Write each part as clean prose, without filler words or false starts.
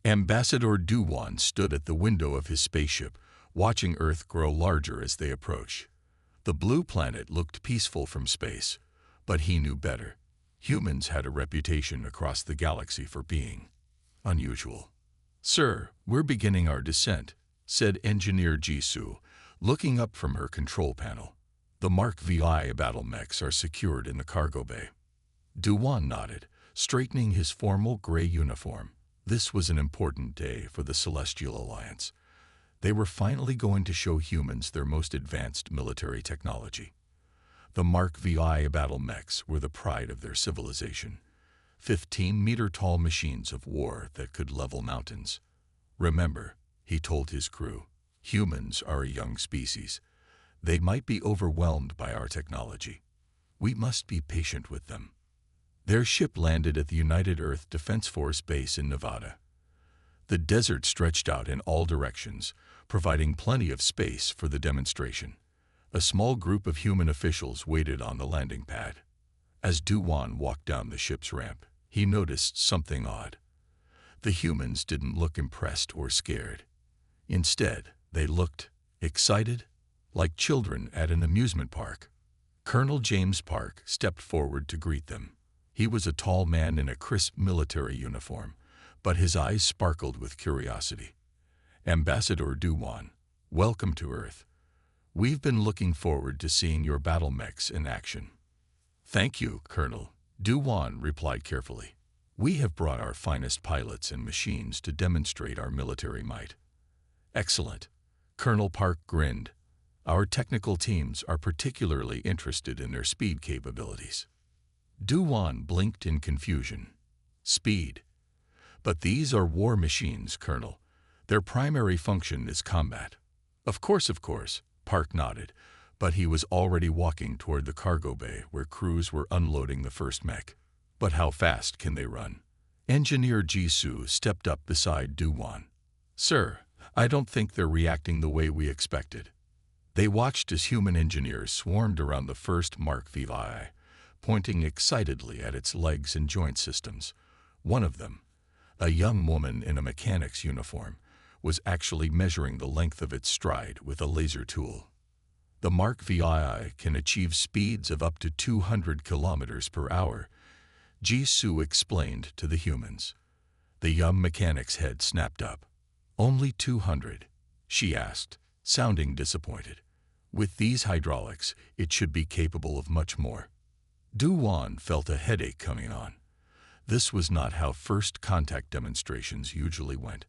Ambassador Duwan stood at the window of his spaceship, watching Earth grow larger as they approached. The blue planet looked peaceful from space, but he knew better. Humans had a reputation across the galaxy for being unusual. "Sir, we're beginning our descent," said Engineer Jisoo, looking up from her control panel. "The Mark VI battle mechs are secured in the cargo bay." Duwan nodded, straightening his formal gray uniform. This was an important day for the Celestial Alliance. They were finally going to show humans their most advanced military technology. The Mark VI battle mechs were the pride of their civilization. 15-meter-tall machines of war that could level mountains. "Remember," he told his crew, "humans are a young species. They might be overwhelmed by our technology. We must be patient with them." Their ship landed at the United Earth Defense Force base in Nevada. The desert stretched out in all directions, providing plenty of space for the demonstration. A small group of human officials waited on the landing pad. As Duwan walked down the ship's ramp, he noticed something odd. The humans didn't look impressed or scared. Instead, they looked excited, like children at an amusement park. Colonel James Park stepped forward to greet them. He was a tall man in a crisp military uniform, but his eyes sparkled with curiosity. "Ambassador Duwan, welcome to Earth. We've been looking forward to seeing your battle mechs in action." "Thank you, Colonel," Duwan replied carefully. "We have brought our finest pilots and machines to demonstrate our military might." "Excellent." Colonel Park grinned. "Our technical teams are particularly interested in their speed capabilities." Duwan blinked in confusion. "Speed? But these are war machines, Colonel. Their primary function is combat." Of course," Park nodded, but he was already walking toward the cargo bay where crews were unloading the first mech. "But how fast can they run?" Engineer Jisoo stepped up beside Duwan. "Sir, I don't think they're reacting the way we expected." They watched as human engineers swarmed around the first Mark VI, pointing excitedly at its legs and joint systems. One of them, a young woman in a mechanic's uniform, was actually measuring the length of its stride with a laser tool. "The Mark VI can achieve speeds of up to 200 kilometers per hour, Jisoo explained to the humans. The young mechanic's head snapped up. "Only 200? She asked, sounding disappointed. "With these hydraulics, it should be capable of much more." Duwan felt a headache coming on. This was not how first contact demonstrations usually went.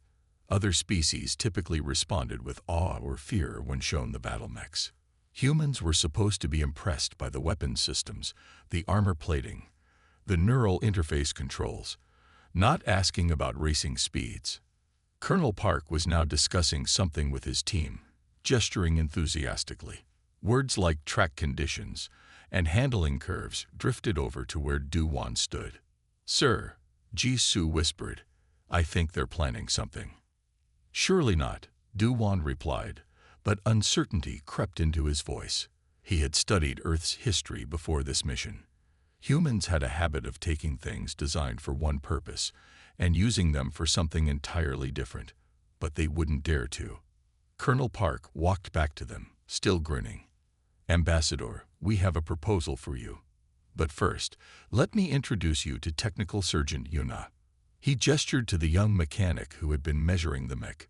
Other species typically responded with awe or fear when shown the battle mechs. Humans were supposed to be impressed by the weapons systems, the armor plating, the neural interface controls, not asking about racing speeds. Colonel Park was now discussing something with his team, gesturing enthusiastically. Words like track conditions and handling curves drifted over to where Duwan stood. "Sir," Jisoo whispered, "I think they're planning something." "Surely not," Duwan replied, but uncertainty crept into his voice. He had studied Earth's history before this mission. Humans had a habit of taking things designed for one purpose and using them for something entirely different, but they wouldn't dare to. Colonel Park walked back to them, still grinning. "Ambassador, we have a proposal for you. But first, let me introduce you to Technical Surgeon Yuna." He gestured to the young mechanic who had been measuring the mech.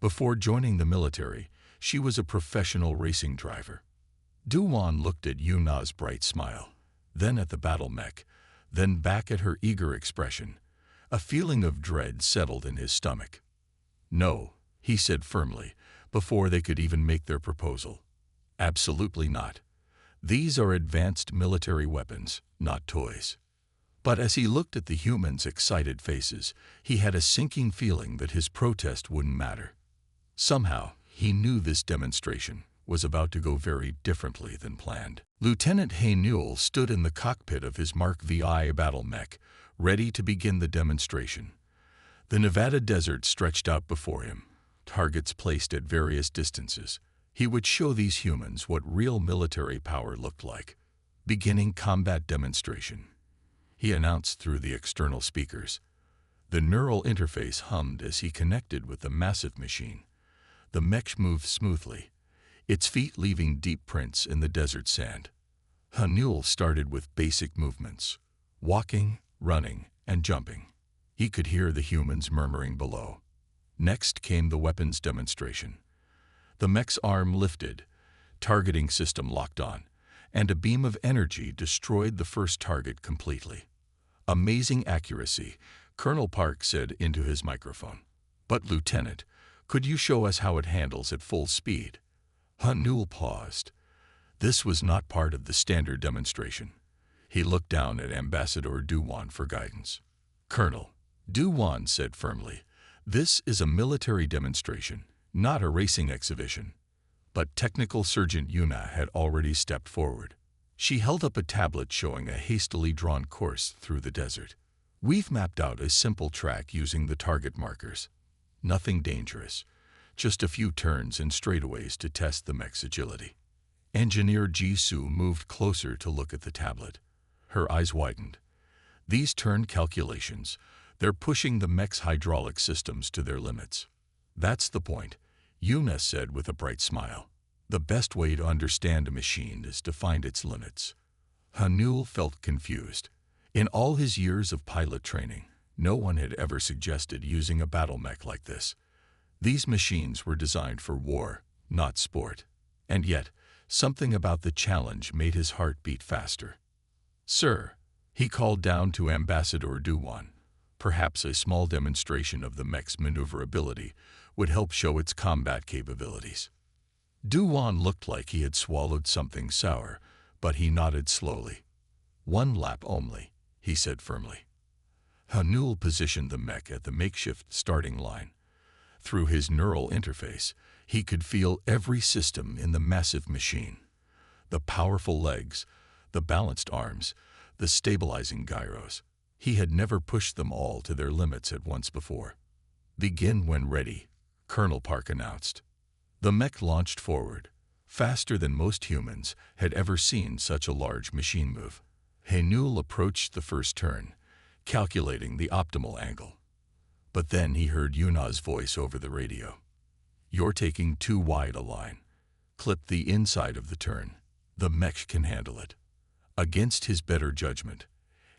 Before joining the military, she was a professional racing driver. Duwan looked at Yuna's bright smile, then at the battle mech, then back at her eager expression. A feeling of dread settled in his stomach. "No," he said firmly, before they could even make their proposal. "Absolutely not. These are advanced military weapons, not toys." But as he looked at the humans' excited faces, he had a sinking feeling that his protest wouldn't matter. Somehow, he knew this demonstration was about to go very differently than planned. Lieutenant Hay Newell stood in the cockpit of his Mark VI battle mech, ready to begin the demonstration. The Nevada desert stretched out before him, targets placed at various distances. He would show these humans what real military power looked like. "Beginning combat demonstration," he announced through the external speakers. The neural interface hummed as he connected with the massive machine. The mech moved smoothly, its feet leaving deep prints in the desert sand. Hanul started with basic movements, walking, running, and jumping. He could hear the humans murmuring below. Next came the weapons demonstration. The mech's arm lifted, targeting system locked on, and a beam of energy destroyed the first target completely. Amazing accuracy, Colonel Park said into his microphone. But Lieutenant, could you show us how it handles at full speed? Hanul paused. This was not part of the standard demonstration. He looked down at Ambassador Duwan for guidance. Colonel, Duwan said firmly, this is a military demonstration, not a racing exhibition. But Technical Sergeant Yuna had already stepped forward. She held up a tablet showing a hastily drawn course through the desert. We've mapped out a simple track using the target markers. Nothing dangerous, just a few turns and straightaways to test the mech's agility. Engineer Jisoo moved closer to look at the tablet. Her eyes widened. These turn calculations, they're pushing the mech's hydraulic systems to their limits. That's the point, Yuna said with a bright smile. The best way to understand a machine is to find its limits. Hanul felt confused. In all his years of pilot training, no one had ever suggested using a battle mech like this. These machines were designed for war, not sport. And yet, something about the challenge made his heart beat faster. Sir, he called down to Ambassador Duwan. Perhaps a small demonstration of the mech's maneuverability would help show its combat capabilities. Duwan looked like he had swallowed something sour, but he nodded slowly. One lap only, he said firmly. Hanul positioned the mech at the makeshift starting line. Through his neural interface, he could feel every system in the massive machine. The powerful legs, the balanced arms, the stabilizing gyros. He had never pushed them all to their limits at once before. Begin when ready, Colonel Park announced. The mech launched forward, faster than most humans had ever seen such a large machine move. Hanul approached the first turn, calculating the optimal angle. But then he heard Yuna's voice over the radio. You're taking too wide a line. Clip the inside of the turn. The mech can handle it. Against his better judgment,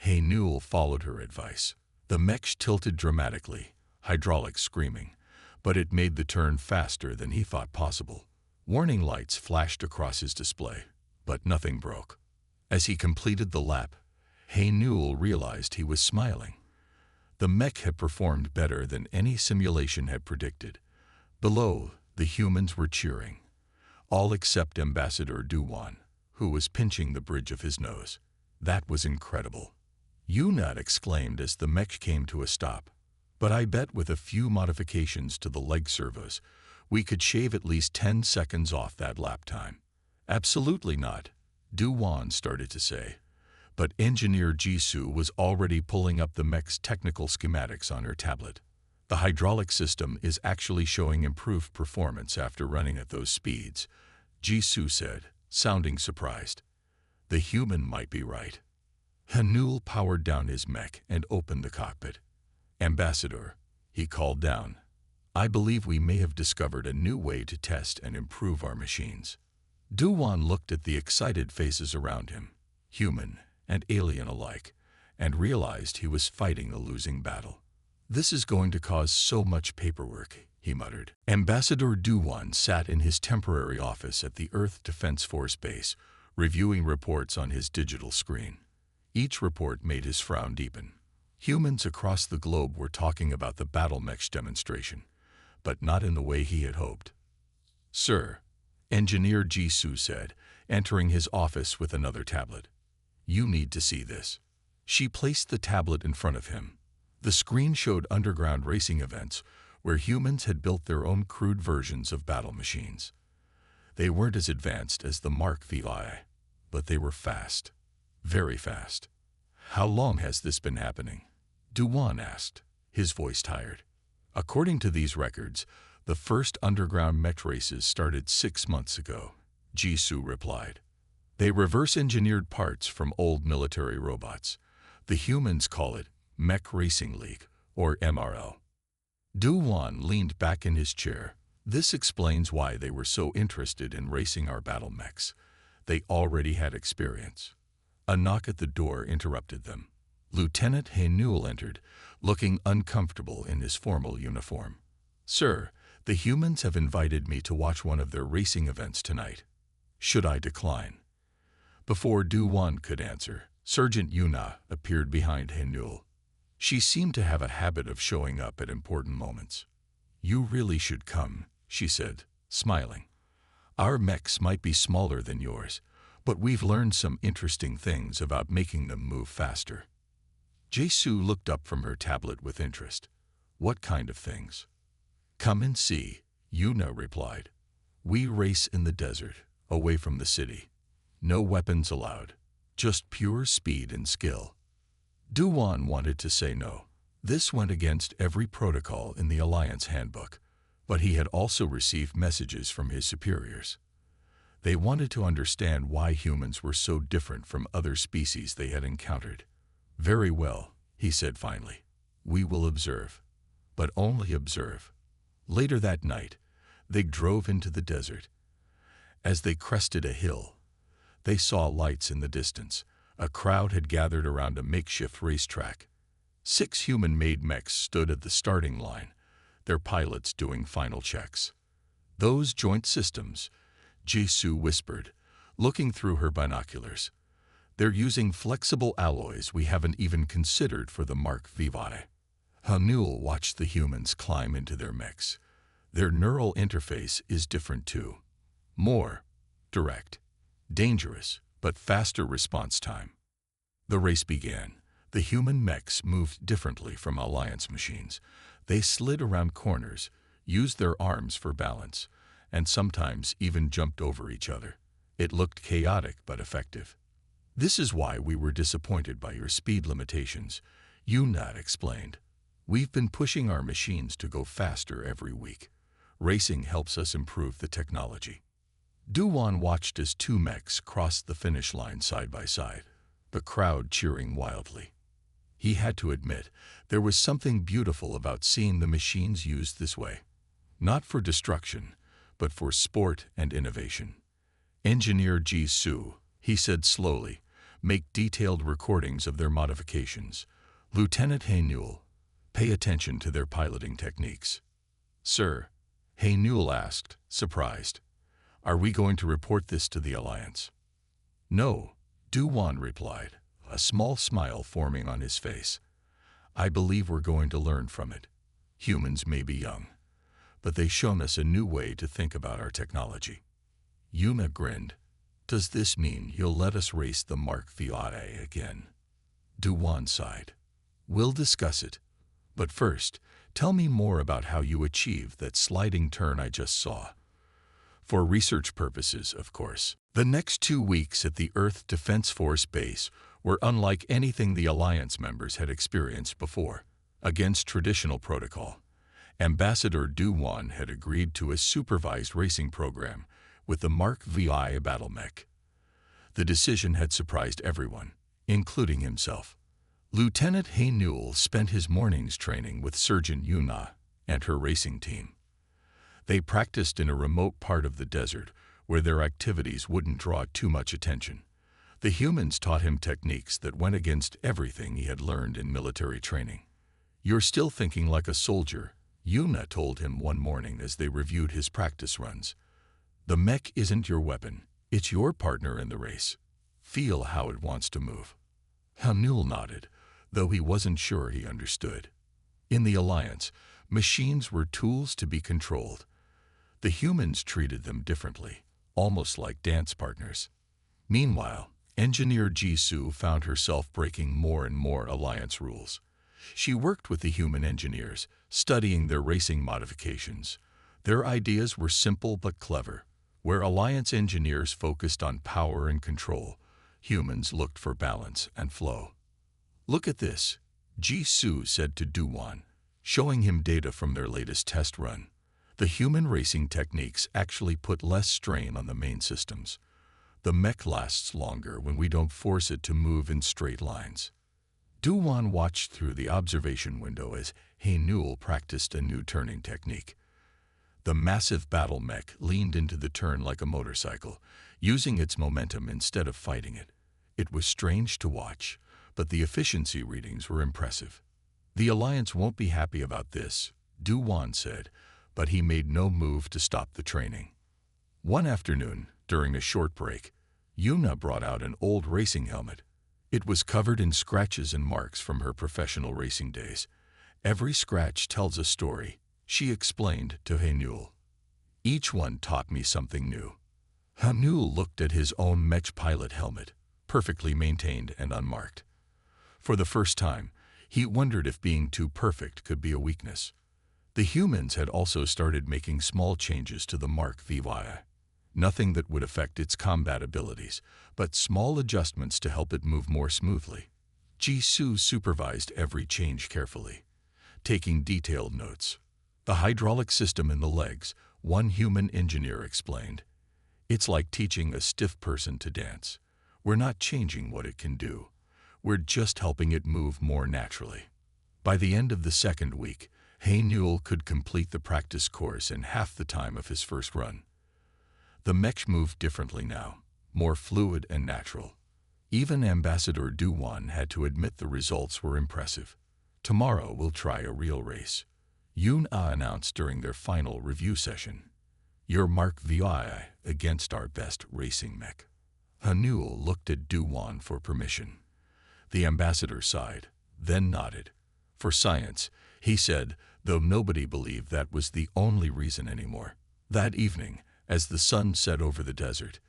Hanul followed her advice. The mech tilted dramatically, hydraulics screaming, but it made the turn faster than he thought possible. Warning lights flashed across his display, but nothing broke. As he completed the lap, Hanul realized he was smiling. The mech had performed better than any simulation had predicted. Below, the humans were cheering, all except Ambassador Duwan, who was pinching the bridge of his nose. That was incredible. Yuna exclaimed as the mech came to a stop. But I bet with a few modifications to the leg servos, we could shave at least 10 seconds off that lap time. Absolutely not, Duwan started to say. But Engineer Jisoo was already pulling up the mech's technical schematics on her tablet. The hydraulic system is actually showing improved performance after running at those speeds, Jisoo said, sounding surprised. The human might be right. Hanul powered down his mech and opened the cockpit. Ambassador, he called down, I believe we may have discovered a new way to test and improve our machines. Duwan looked at the excited faces around him, human and alien alike, and realized he was fighting a losing battle. This is going to cause so much paperwork, he muttered. Ambassador Duwan sat in his temporary office at the Earth Defense Force base, reviewing reports on his digital screen. Each report made his frown deepen. Humans across the globe were talking about the battle mech demonstration, but not in the way he had hoped. Sir, Engineer Jisoo said, entering his office with another tablet. You need to see this. She placed the tablet in front of him. The screen showed underground racing events where humans had built their own crude versions of battle machines. They weren't as advanced as the Mark VI, but they were fast, very fast. How long has this been happening? Duwan asked, his voice tired. According to these records, the first underground mech races started 6 months ago, Jisoo replied. They reverse-engineered parts from old military robots. The humans call it Mech Racing League, or MRL. Du-Wan leaned back in his chair. This explains why they were so interested in racing our battle mechs. They already had experience. A knock at the door interrupted them. Lieutenant Haynul entered, looking uncomfortable in his formal uniform. "Sir, the humans have invited me to watch one of their racing events tonight. Should I decline?" Before Du-Wan could answer, Sergeant Yuna appeared behind Haynul. She seemed to have a habit of showing up at important moments. "You really should come," she said, smiling. "Our mechs might be smaller than yours, but we've learned some interesting things about making them move faster." Jesu looked up from her tablet with interest. "What kind of things?" "Come and see," Yuna replied. "We race in the desert, away from the city. No weapons allowed, just pure speed and skill." Du-Wan wanted to say no. This went against every protocol in the Alliance handbook, but he had also received messages from his superiors. They wanted to understand why humans were so different from other species they had encountered. "Very well," he said finally. "We will observe, but only observe." Later that night, they drove into the desert. As they crested a hill, they saw lights in the distance. A crowd had gathered around a makeshift racetrack. 6 human-made mechs stood at the starting line, their pilots doing final checks. "Those joint systems," Jesu whispered, looking through her binoculars. "They're using flexible alloys we haven't even considered for the Mark VI." Haynul watched the humans climb into their mechs. Their neural interface is different too. More direct, dangerous, but faster response time. The race began. The human mechs moved differently from Alliance machines. They slid around corners, used their arms for balance, and sometimes even jumped over each other. It looked chaotic but effective. "This is why we were disappointed by your speed limitations," Yuna explained. "We've been pushing our machines to go faster every week. Racing helps us improve the technology." Du-Wan watched as 2 mechs crossed the finish line side by side, the crowd cheering wildly. He had to admit, there was something beautiful about seeing the machines used this way. Not for destruction, but for sport and innovation. "Engineer Jesu," he said slowly, "make detailed recordings of their modifications. Lieutenant Haynul, pay attention to their piloting techniques." "Sir," Haynul asked, surprised, "are we going to report this to the Alliance?" "No," Du-Wan replied, a small smile forming on his face. "I believe we're going to learn from it. Humans may be young, but they've shown us a new way to think about our technology." Yuna grinned. "Does this mean you'll let us race the Mark VI again?" Du-Wan sighed. "We'll discuss it. But first, tell me more about how you achieved that sliding turn I just saw." "For research purposes, of course." The next 2 weeks at the Earth Defense Force base were unlike anything the Alliance members had experienced before. Against traditional protocol, Ambassador Du-Wan had agreed to a supervised racing program with the Mark VI battle mech. The decision had surprised everyone, including himself. Lieutenant Haynul spent his mornings training with Sergeant Yuna and her racing team. They practiced in a remote part of the desert where their activities wouldn't draw too much attention. The humans taught him techniques that went against everything he had learned in military training. "You're still thinking like a soldier," Yuna told him one morning as they reviewed his practice runs. "The mech isn't your weapon, it's your partner in the race. Feel how it wants to move." Haynul nodded, though he wasn't sure he understood. In the Alliance, machines were tools to be controlled. The humans treated them differently, almost like dance partners. Meanwhile, Engineer Jesu found herself breaking more and more Alliance rules. She worked with the human engineers, studying their racing modifications. Their ideas were simple but clever. Where Alliance engineers focused on power and control, humans looked for balance and flow. "Look at this," Jesu said to Du-Wan, showing him data from their latest test run. "The human racing techniques actually put less strain on the main systems. The mech lasts longer when we don't force it to move in straight lines." Du-Wan watched through the observation window as He-Newell practiced a new turning technique. The massive battle mech leaned into the turn like a motorcycle, using its momentum instead of fighting it. It was strange to watch, but the efficiency readings were impressive. "The Alliance won't be happy about this," Du-Wan said, but he made no move to stop the training. One afternoon, during a short break, Yuna brought out an old racing helmet. It was covered in scratches and marks from her professional racing days. "Every scratch tells a story," she explained to He-Newell. "Each one taught me something new." He-Newell looked at his own mech pilot helmet, perfectly maintained and unmarked. For the first time, he wondered if being too perfect could be a weakness. The humans had also started making small changes to the Mark VY. Nothing that would affect its combat abilities, but small adjustments to help it move more smoothly. Jisoo supervised every change carefully, taking detailed notes. "The hydraulic system in the legs," one human engineer explained. "It's like teaching a stiff person to dance. We're not changing what it can do. We're just helping it move more naturally." By the end of the second week, He-Newell could complete the practice course in half the time of his first run. The mech moved differently now, more fluid and natural. Even Ambassador Du-Wan had to admit the results were impressive. "Tomorrow we'll try a real race," Yuna announced during their final review session. "Your Mark VI against our best racing mech." He-Newell looked at Du-Wan for permission. The ambassador sighed, then nodded. "For science," he said, though nobody believed that was the only reason anymore. That evening, as the sun set over the desert,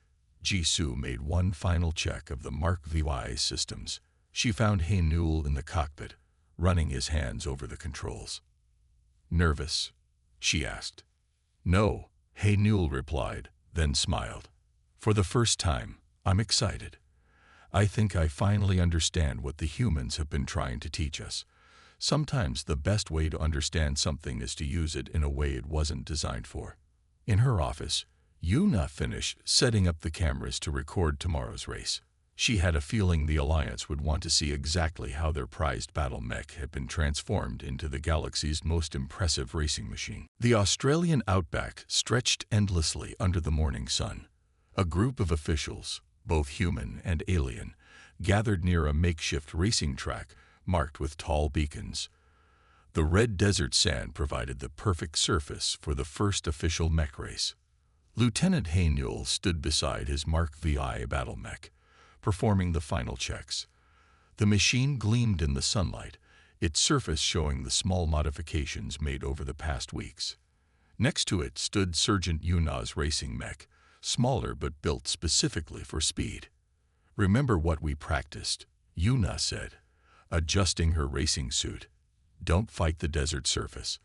Jisoo made one final check of the Mark VI systems. She found He-Newell in the cockpit, running his hands over the controls. "Nervous?" she asked. "No," He-Newell replied, then smiled. "For the first time, I'm excited. I think I finally understand what the humans have been trying to teach us. Sometimes the best way to understand something is to use it in a way it wasn't designed for." In her office, Yuna finished setting up the cameras to record tomorrow's race. She had a feeling the Alliance would want to see exactly how their prized battle mech had been transformed into the galaxy's most impressive racing machine. The Australian outback stretched endlessly under the morning sun. A group of officials, both human and alien, gathered near a makeshift racing track marked with tall beacons. The red desert sand provided the perfect surface for the first official mech race. Lieutenant He-Newell stood beside his Mark VI battle mech, performing the final checks. The machine gleamed in the sunlight, its surface showing the small modifications made over the past weeks. Next to it stood Sergeant Yuna's racing mech, smaller but built specifically for speed. "Remember what we practiced," Yuna said, adjusting her racing suit. "Don't fight the desert surface.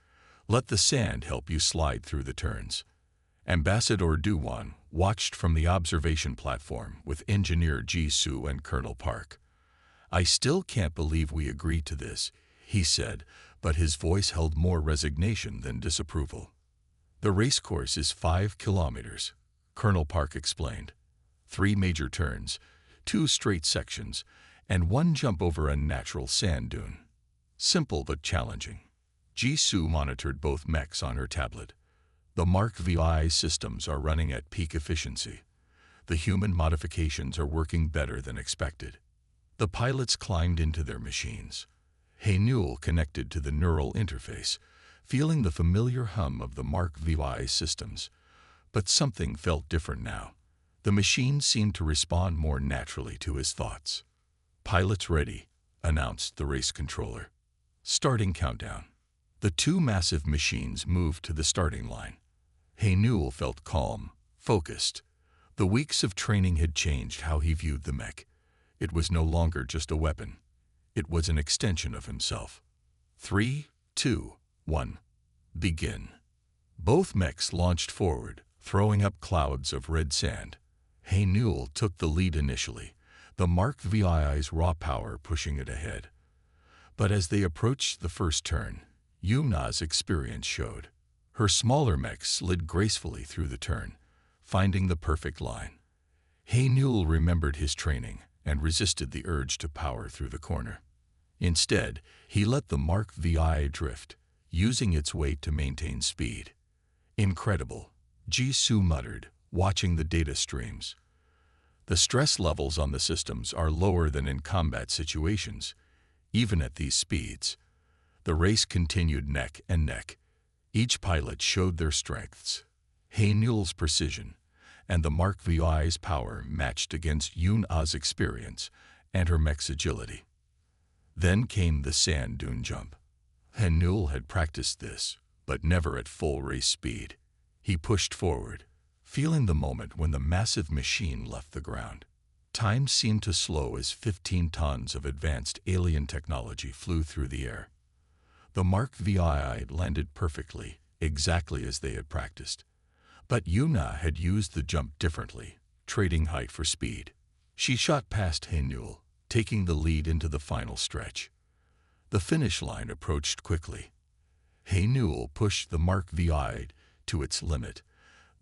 Let the sand help you slide through the turns." Ambassador Du-Wan watched from the observation platform with Engineer Jisoo and Colonel Park. "I still can't believe we agreed to this," he said, but his voice held more resignation than disapproval. "The race course is 5 kilometers," Colonel Park explained. 3 major turns, 2 straight sections, and 1 jump over a natural sand dune. Simple but challenging. Jisoo monitored both mechs on her tablet. The Mark VI systems are running at peak efficiency. The human modifications are working better than expected. The pilots climbed into their machines. He-Newell connected to the neural interface, feeling the familiar hum of the Mark VI systems. But something felt different now. The machine seemed to respond more naturally to his thoughts. "Pilots ready," announced the race controller. Starting countdown. The 2 massive machines moved to the starting line. He-Newell felt calm, focused. The weeks of training had changed how he viewed the mech. It was no longer just a weapon. It was an extension of himself. 3, 2, 1. Begin. Both mechs launched forward, throwing up clouds of red sand. He-Newell took the lead initially, the Mark VI's raw power pushing it ahead. But as they approached the first turn, Yuna's experience showed. Her smaller mech slid gracefully through the turn, finding the perfect line. He-Newell remembered his training and resisted the urge to power through the corner. Instead, he let the Mark VI drift, using its weight to maintain speed. Incredible, Jisoo muttered, watching the data streams. The stress levels on the systems are lower than in combat situations, even at these speeds. The race continued neck and neck. Each pilot showed their strengths. Hae-Newell's precision and the Mark VI's power matched against Yoon-Ah's experience and her mech's agility. Then came the sand dune jump. Hae-Newell had practiced this, but never at full race speed. He pushed forward, feeling the moment when the massive machine left the ground. Time seemed to slow as 15 tons of advanced alien technology flew through the air. The Mark VI landed perfectly, exactly as they had practiced. But Yoon-Ah had used the jump differently, trading height for speed. She shot past Hae-Newell, taking the lead into the final stretch. The finish line approached quickly. Hae-Newell pushed the Mark VI to its limit,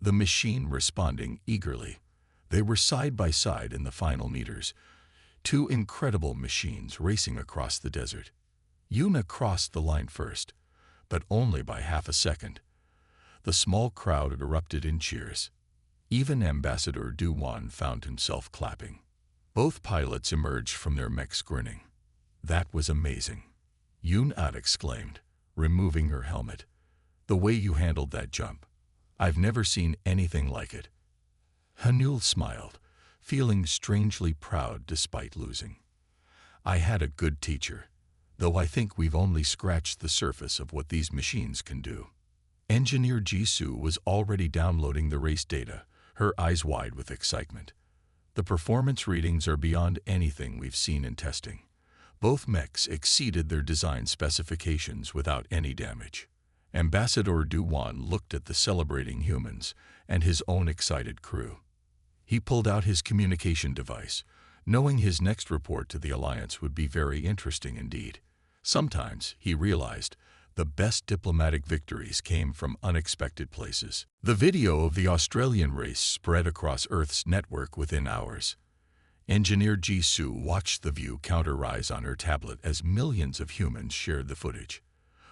the machine responding eagerly. They were side by side in the final meters, two incredible machines racing across the desert. Yoon-Ah crossed the line first, but only by half a second. The small crowd erupted in cheers. Even Ambassador Do-won found himself clapping. Both pilots emerged from their mechs grinning. "That was amazing," Yoon-Ah exclaimed, removing her helmet. "The way you handled that jump. I've never seen anything like it." Hae-Newell smiled, feeling strangely proud despite losing. "I had a good teacher, though I think we've only scratched the surface of what these machines can do." Engineer Jisoo was already downloading the race data, her eyes wide with excitement. "The performance readings are beyond anything we've seen in testing. Both mechs exceeded their design specifications without any damage." Ambassador Do-won looked at the celebrating humans and his own excited crew. He pulled out his communication device, knowing his next report to the Alliance would be very interesting indeed. Sometimes, he realized, the best diplomatic victories came from unexpected places. The video of the Australian race spread across Earth's network within hours. Engineer Jisoo watched the view counter rise on her tablet as millions of humans shared the footage.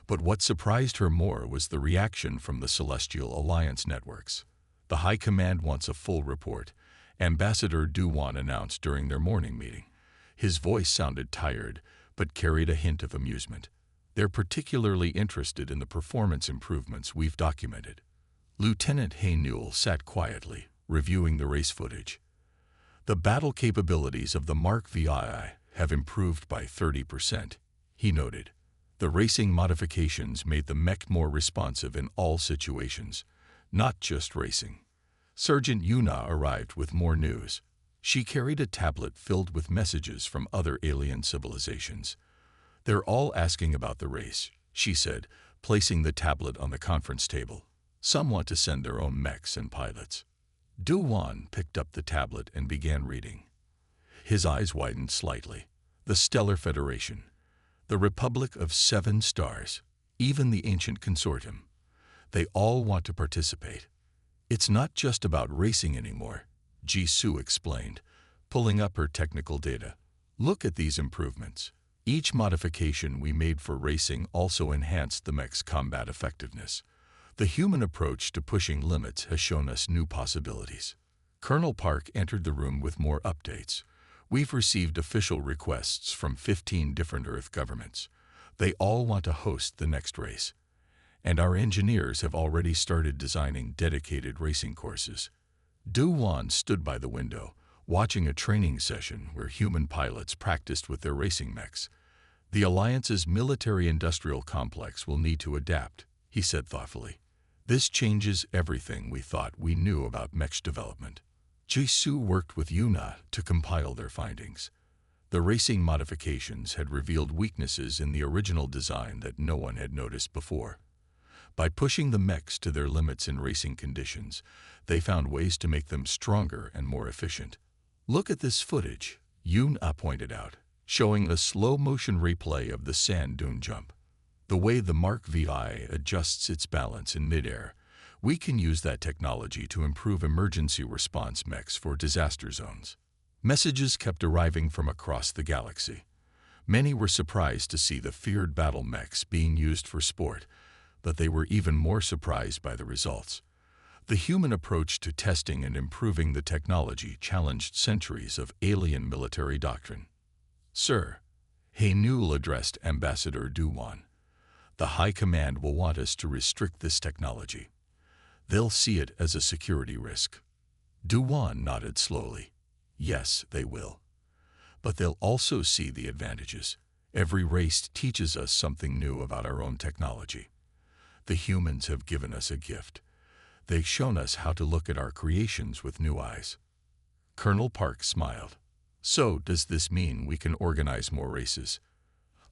But what surprised her more was the reaction from the Celestial Alliance networks. "The High Command wants a full report," Ambassador Do-won announced during their morning meeting. His voice sounded tired, but carried a hint of amusement. "They're particularly interested in the performance improvements we've documented." Lieutenant Hae-Newell sat quietly, reviewing the race footage. "The battle capabilities of the Mark VI have improved by 30%, he noted. The racing modifications made the mech more responsive in all situations, not just racing. Sergeant Yoon-Ah arrived with more news. She carried a tablet filled with messages from other alien civilizations. "They're all asking about the race," she said, placing the tablet on the conference table. "Some want to send their own mechs and pilots." Do-won picked up the tablet and began reading. His eyes widened slightly. "The Stellar Federation. The Republic of 7 Stars. Even the Ancient Consortium. They all want to participate. It's not just about racing anymore," Jisoo explained, pulling up her technical data. "Look at these improvements. Each modification we made for racing also enhanced the mech's combat effectiveness. The human approach to pushing limits has shown us new possibilities." Colonel Park entered the room with more updates. "We've received official requests from 15 different Earth governments. They all want to host the next race. And our engineers have already started designing dedicated racing courses." Do-won stood by the window, watching a training session where human pilots practiced with their racing mechs. "The Alliance's military-industrial complex will need to adapt," he said thoughtfully. "This changes everything we thought we knew about mech development." Jisoo worked with Yoon-Ah to compile their findings. The racing modifications had revealed weaknesses in the original design that no one had noticed before. By pushing the mechs to their limits in racing conditions, they found ways to make them stronger and more efficient. "Look at this footage," Yoon-Ah pointed out, showing a slow-motion replay of the sand dune jump. "The way the Mark VI adjusts its balance in midair, we can use that technology to improve emergency response mechs for disaster zones." Messages kept arriving from across the galaxy. Many were surprised to see the feared battle mechs being used for sport, but they were even more surprised by the results. The human approach to testing and improving the technology challenged centuries of alien military doctrine. "Sir," Haynul addressed Ambassador Duwan, "the High Command will want us to restrict this technology. They'll see it as a security risk." Duwan nodded slowly. "Yes, they will. But they'll also see the advantages. Every race teaches us something new about our own technology. The humans have given us a gift. They've shown us how to look at our creations with new eyes." Colonel Park smiled. "So, does this mean we can organize more races?"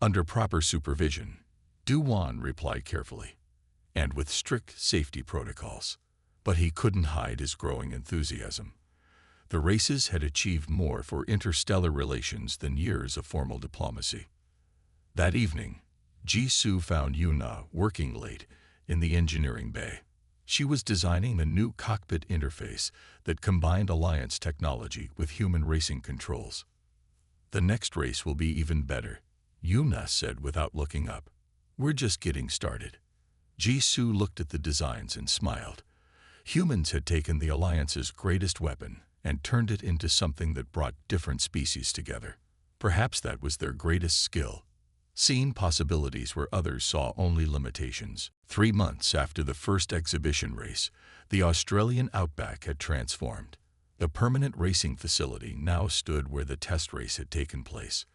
"Under proper supervision," Duwan replied carefully, "and with strict safety protocols." But he couldn't hide his growing enthusiasm. The races had achieved more for interstellar relations than years of formal diplomacy. That evening, Jisoo found Yuna working late in the engineering bay. She was designing a new cockpit interface that combined Alliance technology with human racing controls. "The next race will be even better," Yuna said without looking up. "We're just getting started." Jisoo looked at the designs and smiled. Humans had taken the Alliance's greatest weapon and turned it into something that brought different species together. Perhaps that was their greatest skill, seeing possibilities where others saw only limitations. 3 months after the first exhibition race, the Australian outback had transformed. The permanent racing facility now stood where the test race had taken place.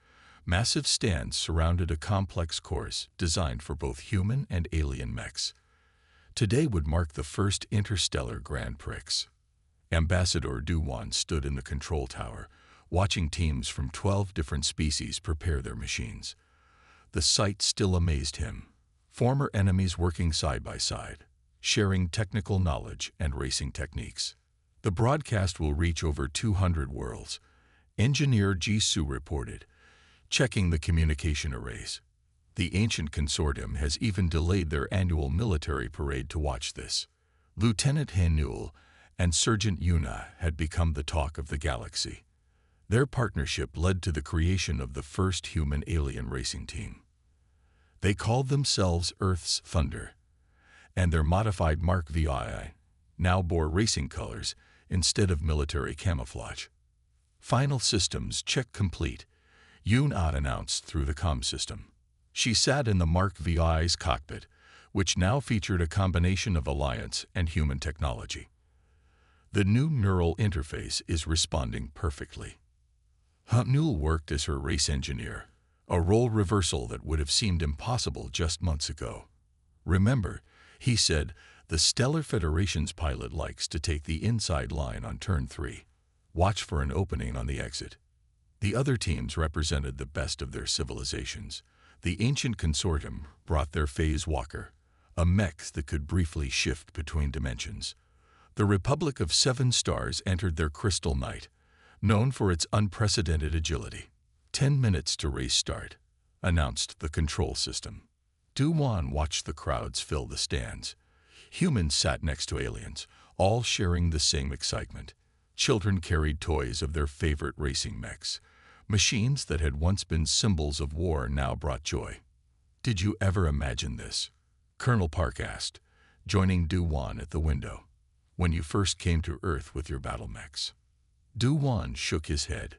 Massive stands surrounded a complex course designed for both human and alien mechs. Today would mark the first Interstellar Grand Prix. Ambassador Duwan stood in the control tower, watching teams from 12 different species prepare their machines. The sight still amazed him. Former enemies working side by side, sharing technical knowledge and racing techniques. "The broadcast will reach over 200 worlds," engineer Jisoo reported, checking the communication arrays. "The ancient consortium has even delayed their annual military parade to watch this." Lieutenant Haynul and Sergeant Yuna had become the talk of the galaxy. Their partnership led to the creation of the first human-alien racing team. They called themselves Earth's Thunder, and their modified Mark VI now bore racing colors instead of military camouflage. "Final systems check complete," Yuna announced through the comm system. She sat in the Mark VI's cockpit, which now featured a combination of Alliance and human technology. "The new neural interface is responding perfectly." Haynul worked as her race engineer, a role reversal that would have seemed impossible just months ago. "Remember," he said, "the Stellar Federation's pilot likes to take the inside line on turn 3. Watch for an opening on the exit." The other teams represented the best of their civilizations. The ancient consortium brought their phase walker, a mech that could briefly shift between dimensions. The Republic of 7 Stars entered their Crystal Knight, known for its unprecedented agility. 10 minutes to race start," announced the control system. Duwan watched the crowds fill the stands. Humans sat next to aliens, all sharing the same excitement. Children carried toys of their favorite racing mechs. Machines that had once been symbols of war now brought joy. "Did you ever imagine this?" Colonel Park asked, joining Duwan at the window. "When you first came to Earth with your battle mechs?" Duwan shook his head.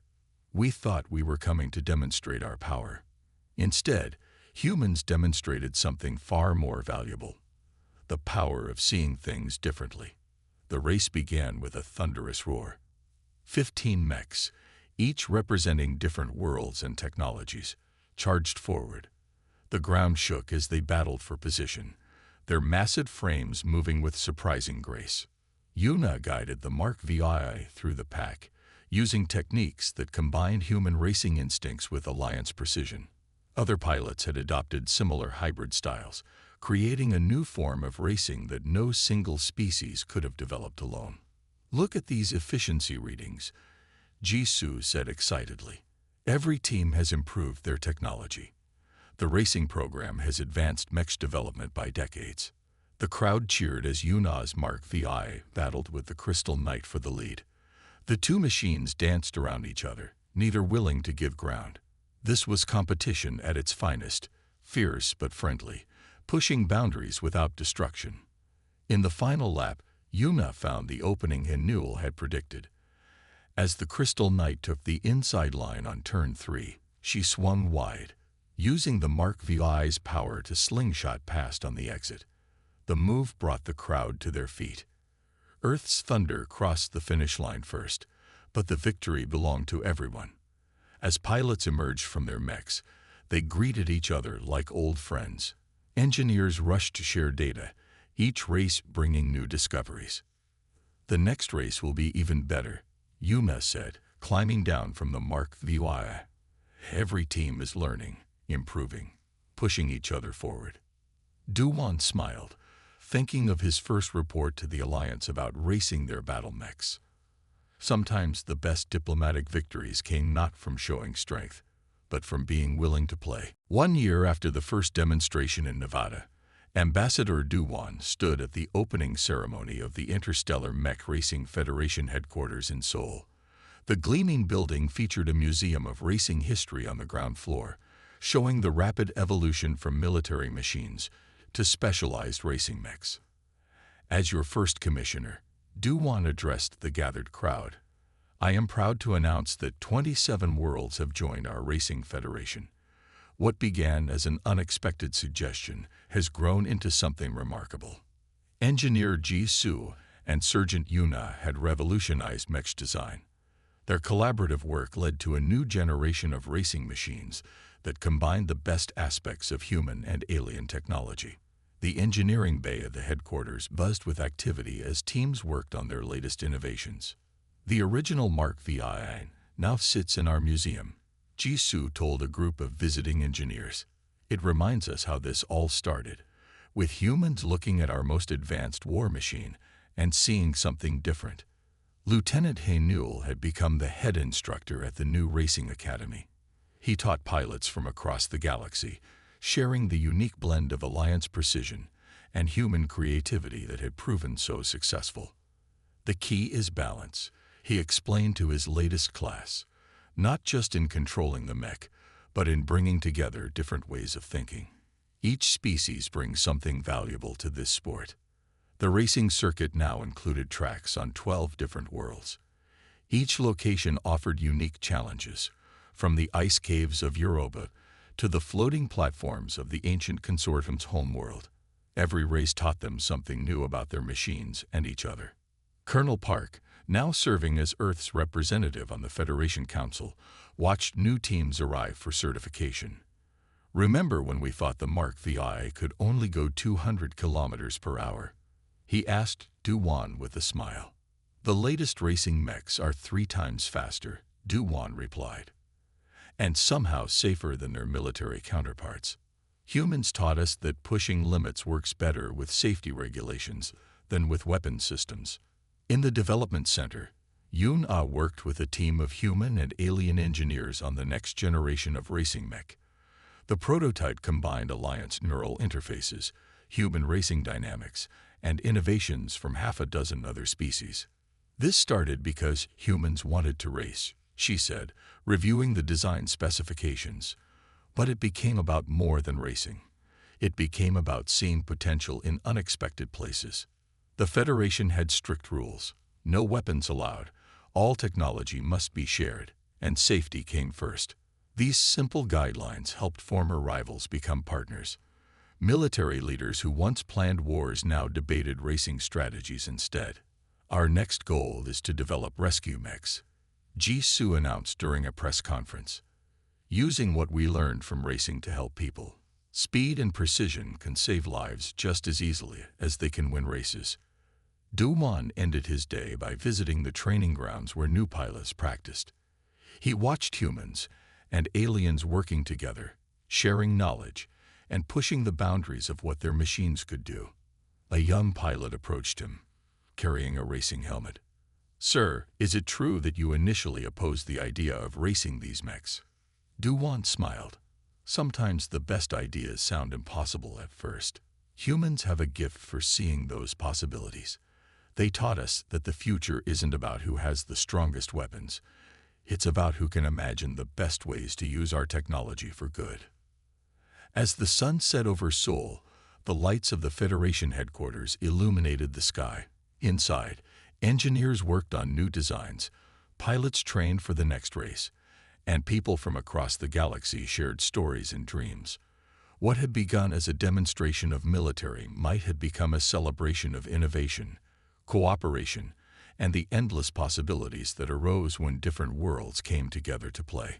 "We thought we were coming to demonstrate our power. Instead, humans demonstrated something far more valuable. The power of seeing things differently." The race began with a thunderous roar. 15 mechs, each representing different worlds and technologies, charged forward. The ground shook as they battled for position, their massive frames moving with surprising grace. Yuna guided the Mark VI through the pack, using techniques that combined human racing instincts with Alliance precision. Other pilots had adopted similar hybrid styles, creating a new form of racing that no single species could have developed alone. "Look at these efficiency readings," Jisoo said excitedly. "Every team has improved their technology. The racing program has advanced mech development by decades." The crowd cheered as Yuna's Mark VI battled with the Crystal Knight for the lead. The two machines danced around each other, neither willing to give ground. This was competition at its finest, fierce but friendly, pushing boundaries without destruction. In the final lap, Yuna found the opening Newell had predicted. As the Crystal Knight took the inside line on turn 3, she swung wide, using the Mark VI's power to slingshot past on the exit. The move brought the crowd to their feet. Earth's Thunder crossed the finish line first, but the victory belonged to everyone. As pilots emerged from their mechs, they greeted each other like old friends. Engineers rushed to share data, each race bringing new discoveries. "The next race will be even better," Yuna said, climbing down from the Mark VI. "Every team is learning, improving, pushing each other forward." Duwan smiled, thinking of his first report to the Alliance about racing their battle mechs. Sometimes the best diplomatic victories came not from showing strength, but from being willing to play. 1 year after the first demonstration in Nevada, Ambassador Duwan stood at the opening ceremony of the Interstellar Mech Racing Federation headquarters in Seoul. The gleaming building featured a museum of racing history on the ground floor, showing the rapid evolution from military machines to specialized racing mechs. As your first commissioner, Duwan addressed the gathered crowd. "I am proud to announce that 27 worlds have joined our racing federation. What began as an unexpected suggestion has grown into something remarkable." Engineer Ji-Soo and Sergeant Yuna had revolutionized mech design. Their collaborative work led to a new generation of racing machines that combined the best aspects of human and alien technology. The engineering bay of the headquarters buzzed with activity as teams worked on their latest innovations. "The original Mark VI now sits in our museum," Ji-Soo told a group of visiting engineers. "It reminds us how this all started, with humans looking at our most advanced war machine and seeing something different." Lieutenant Newell had become the head instructor at the new racing academy. He taught pilots from across the galaxy, sharing the unique blend of Alliance precision and human creativity that had proven so successful. "The key is balance," he explained to his latest class, "not just in controlling the mech, but in bringing together different ways of thinking. Each species brings something valuable to this sport." The racing circuit now included tracks on 12 different worlds. Each location offered unique challenges, from the ice caves of Europa to the floating platforms of the ancient consortium's homeworld. Every race taught them something new about their machines and each other. Colonel Park, now serving as Earth's representative on the Federation Council, watched new teams arrive for certification. "Remember when we thought the Mark VI could only go 200 kilometers per hour?" he asked Duwan with a smile. "The latest racing mechs are 3 times faster," Duwan replied, "and somehow safer than their military counterparts. Humans taught us that pushing limits works better with safety regulations than with weapon systems." In the development center, Yun-Ah worked with a team of human and alien engineers on the next generation of racing mech. The prototype combined Alliance neural interfaces, human racing dynamics, and innovations from half a dozen other species. "This started because humans wanted to race," she said, reviewing the design specifications. "But it became about more than racing. It became about seeing potential in unexpected places. The Federation had strict rules. No weapons allowed. All technology must be shared, and safety came first. These simple guidelines helped former rivals become partners. Military leaders who once planned wars now debated racing strategies instead. Our next goal is to develop rescue mechs," Ji-Soo announced during a press conference. "Using what we learned from racing to help people. Speed and precision can save lives just as easily as they can win races." Duwan ended his day by visiting the training grounds where new pilots practiced. He watched humans and aliens working together, sharing knowledge, and pushing the boundaries of what their machines could do. A young pilot approached him, carrying a racing helmet. "Sir, is it true that you initially opposed the idea of racing these mechs?" Duwan smiled. "Sometimes the best ideas sound impossible at first. Humans have a gift for seeing those possibilities. They taught us that the future isn't about who has the strongest weapons. It's about who can imagine the best ways to use our technology for good. As the sun set over Seoul, the lights of the Federation headquarters illuminated the sky. Inside, engineers worked on new designs, pilots trained for the next race, and people from across the galaxy shared stories and dreams. What had begun as a demonstration of military might had become a celebration of innovation, cooperation, and the endless possibilities that arose when different worlds came together to play.